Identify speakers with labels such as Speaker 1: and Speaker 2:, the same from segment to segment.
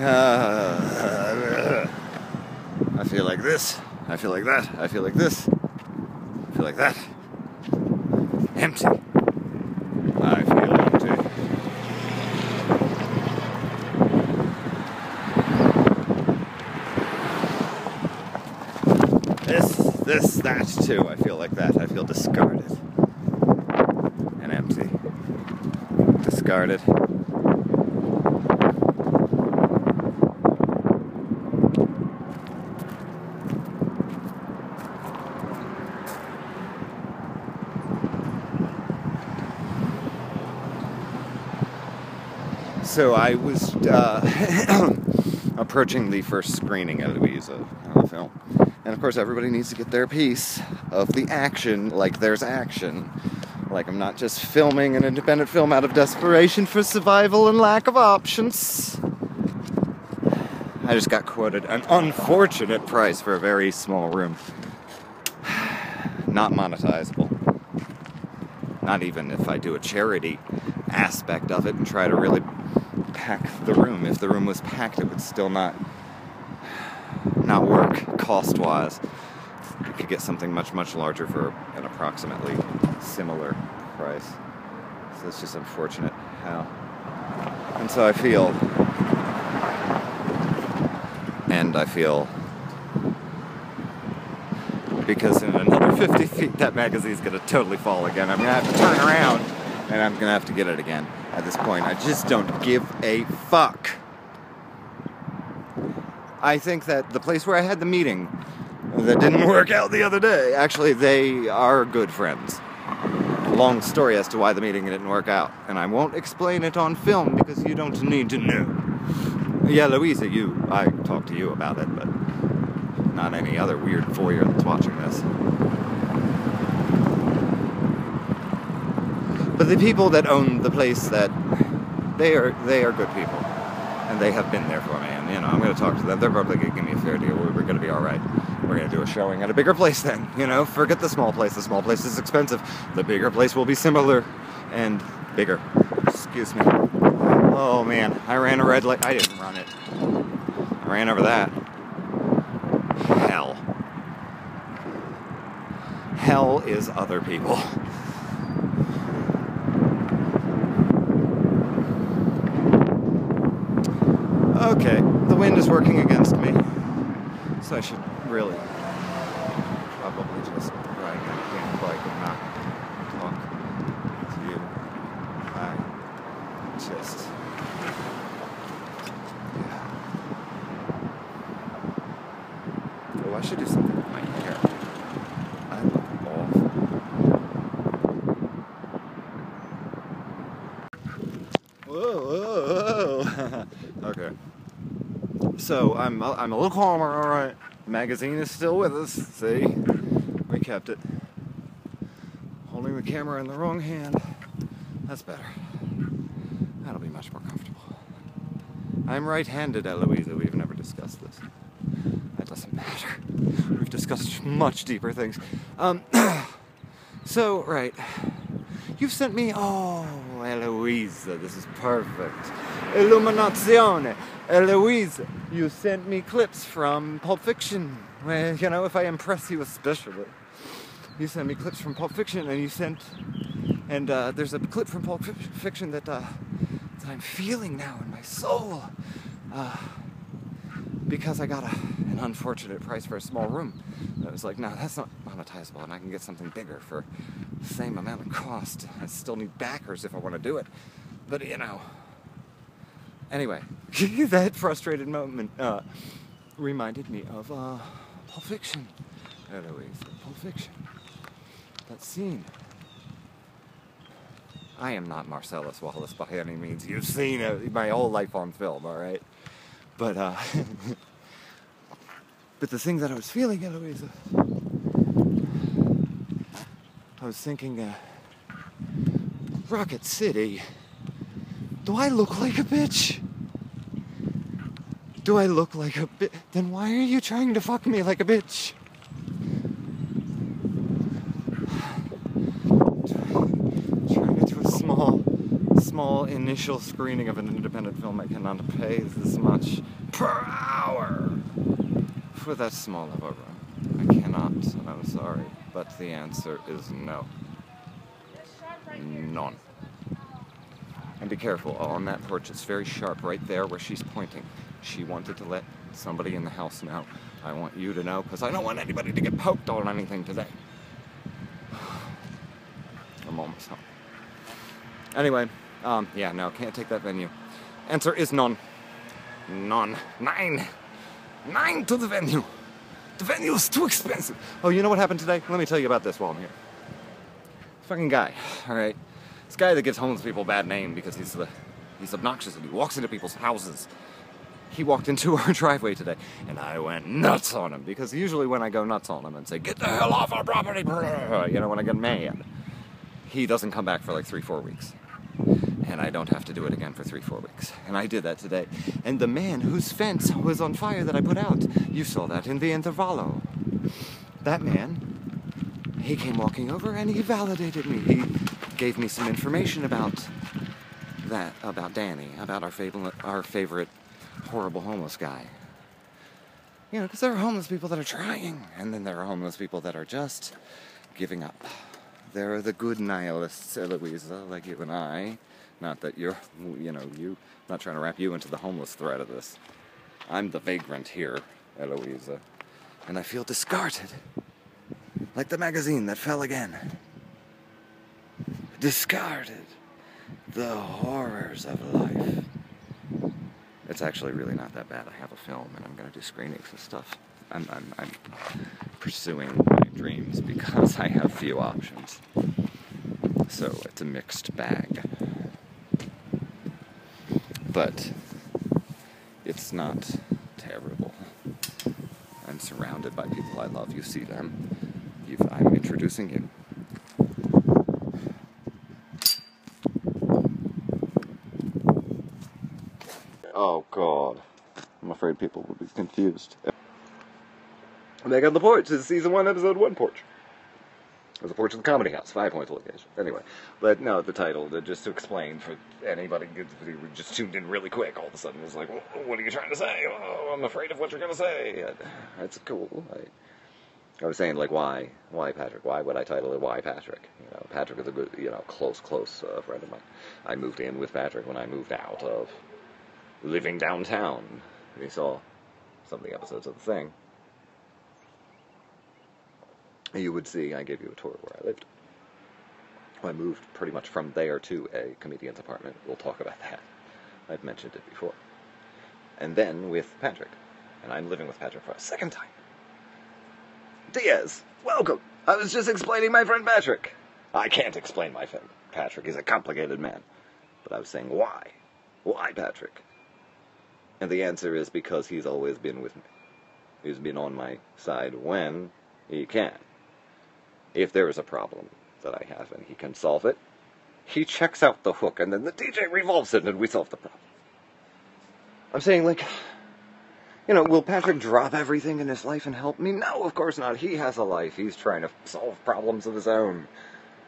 Speaker 1: I feel like this. I feel like that. I feel like this. I feel like that. Empty. I feel empty. This, that too. I feel like that. I feel discarded. And empty. Discarded. So I was approaching the first screening at Louisa on the film. And of course everybody needs to get their piece of the action, like there's action. Like I'm not just filming an independent film out of desperation for survival and lack of options. I just got quoted an unfortunate price for a very small room. Not monetizable. Not even if I do a charity aspect of it and try to really pack the room. If the room was packed, it would still not work cost-wise. You could get something much, much larger for an approximately similar price. So it's just unfortunate how. And so I feel because in another 50 feet that magazine's gonna totally fall again. I'm gonna have to turn around and I'm gonna have to get it again. At this point, I just don't give a fuck. I think that the place where I had the meeting that didn't work out the other day, actually they are good friends. Long story as to why the meeting didn't work out, and I won't explain it on film because you don't need to know. Yeah, Louisa, I talked to you about it, but not any other weird foyer that's watching this. But the people that own the place, that they are good people, and they have been there for me. And you know, I'm going to talk to them. They're probably going to give me a fair deal. We're going to be all right. We're going to do a showing at a bigger place then. You know, forget the small place. The small place is expensive. The bigger place will be similar and bigger. Excuse me. Oh man, I ran a red light. I didn't run it. I ran over that. Hell. Hell is other people. Okay, the wind is working against me, so I should really probably just ride my bike and not talk to you. Oh, I should do something with my hair. I look awful. Whoa. Okay. So I'm a little calmer, all right. The magazine is still with us. See, we kept it. Holding the camera in the wrong hand. That's better. That'll be much more comfortable. I'm right-handed, Eloisa. We've never discussed this. That doesn't matter. We've discussed much deeper things. So, right. You've sent me... Oh, Eloisa, this is perfect. Illuminazione. Eloisa, you sent me clips from Pulp Fiction. Well, you know, if I impress you especially. You sent me clips from Pulp Fiction, and you sent... And there's a clip from Pulp Fiction that I'm feeling now in my soul. Because I got an unfortunate price for a small room. I was like, no, that's not monetizable, and I can get something bigger for the same amount of cost. I still need backers if I want to do it. But, you know... Anyway, that frustrated moment reminded me of Pulp Fiction. Eloise, Pulp Fiction. That scene. I am not Marcellus Wallace by any means. You've seen my whole life on film, all right? But but the thing that I was feeling, Eloisa, I was thinking, Rocket City. Do I look like a bitch? Do I look like a bitch? Then why are you trying to fuck me like a bitch? Trying to do a small small initial screening of an independent film, I cannot pay this much per hour for that small of a run. I cannot, and I'm sorry, but the answer is no. None. And be careful, on that porch, it's very sharp right there where she's pointing. She wanted to let somebody in the house know. I want you to know, because I don't want anybody to get poked on anything today. I'm almost home. Anyway, yeah, no, can't take that venue. Answer is none. None. 9 to the venue. The venue is too expensive. Oh, you know what happened today? Let me tell you about this while I'm here. Fucking guy, alright? This guy that gives homeless people a bad name because he's obnoxious and he walks into people's houses. He walked into our driveway today, and I went nuts on him, because usually when I go nuts on him and say, get the hell off our property, you know, when I get mad, he doesn't come back for like 3-4 weeks. And I don't have to do it again for 3-4 weeks. And I did that today. And the man whose fence was on fire that I put out, you saw that in the intervallo. That man, he came walking over and he validated me. He gave me some information about that, about Danny, about our favorite horrible homeless guy. You know, because there are homeless people that are trying, and then there are homeless people that are just giving up. There are the good nihilists, Eloisa, like you and I. Not that you're, you know, not trying to wrap you into the homeless thread of this. I'm the vagrant here, Eloisa. And I feel discarded. Like the magazine that fell again. Discarded. The horrors of life. It's actually really not that bad. I have a film, and I'm going to do screenings and stuff. I'm pursuing my dreams because I have few options. So it's a mixed bag. But it's not terrible. I'm surrounded by people I love. You see them. I'm introducing you. Oh, God. I'm afraid people will be confused. Back on the porch. This is season 1, episode 1 porch. It was the porch of the comedy house. 5 points location. Anyway. But no, the title, just to explain for anybody who just tuned in really quick, all of a sudden was like, what are you trying to say? Oh, I'm afraid of what you're going to say. That's cool. I was saying, like, why Patrick? Why would I title it Why Patrick? You know, Patrick is a good, close friend of mine. I moved in with Patrick when I moved out of living downtown. You saw some of the episodes of the thing. You would see, I gave you a tour of where I lived. I moved pretty much from there to a comedian's apartment. We'll talk about that. I've mentioned it before. And then with Patrick. And I'm living with Patrick for a second time. Diaz, welcome. I was just explaining my friend Patrick. I can't explain my friend Patrick. He's a complicated man. But I was saying, why? Why Patrick? And the answer is because he's always been with me. He's been on my side when he can. If there is a problem that I have and he can solve it, he checks out the hook and then the DJ revolves it and we solve the problem. I'm saying, like, will Patrick drop everything in his life and help me? No, of course not. He has a life. He's trying to solve problems of his own.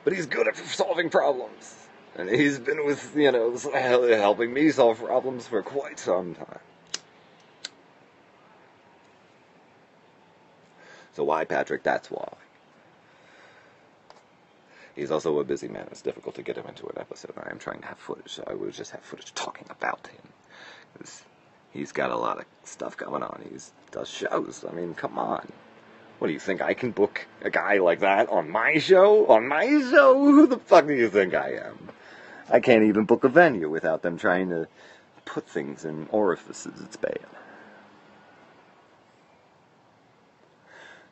Speaker 1: But he's good at solving problems. And he's been with, helping me solve problems for quite some time. So why Patrick? That's why. He's also a busy man. It's difficult to get him into an episode. I am trying to have footage, so I would just have footage talking about him. He's got a lot of stuff going on. He does shows. I mean, come on. What do you think? I can book a guy like that on my show? On my show? Who the fuck do you think I am? I can't even book a venue without them trying to put things in orifices. It's bad.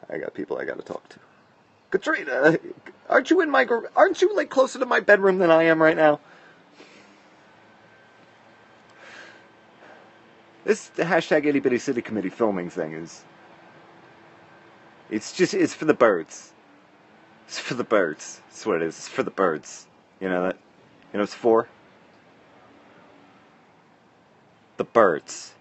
Speaker 1: I got people I got to talk to. Katrina, aren't you like closer to my bedroom than I am right now? This hashtag itty bitty city committee filming thing it's for the birds. It's for the birds. That's what it is. It's for the birds. You know that? You know what it's for? The birds.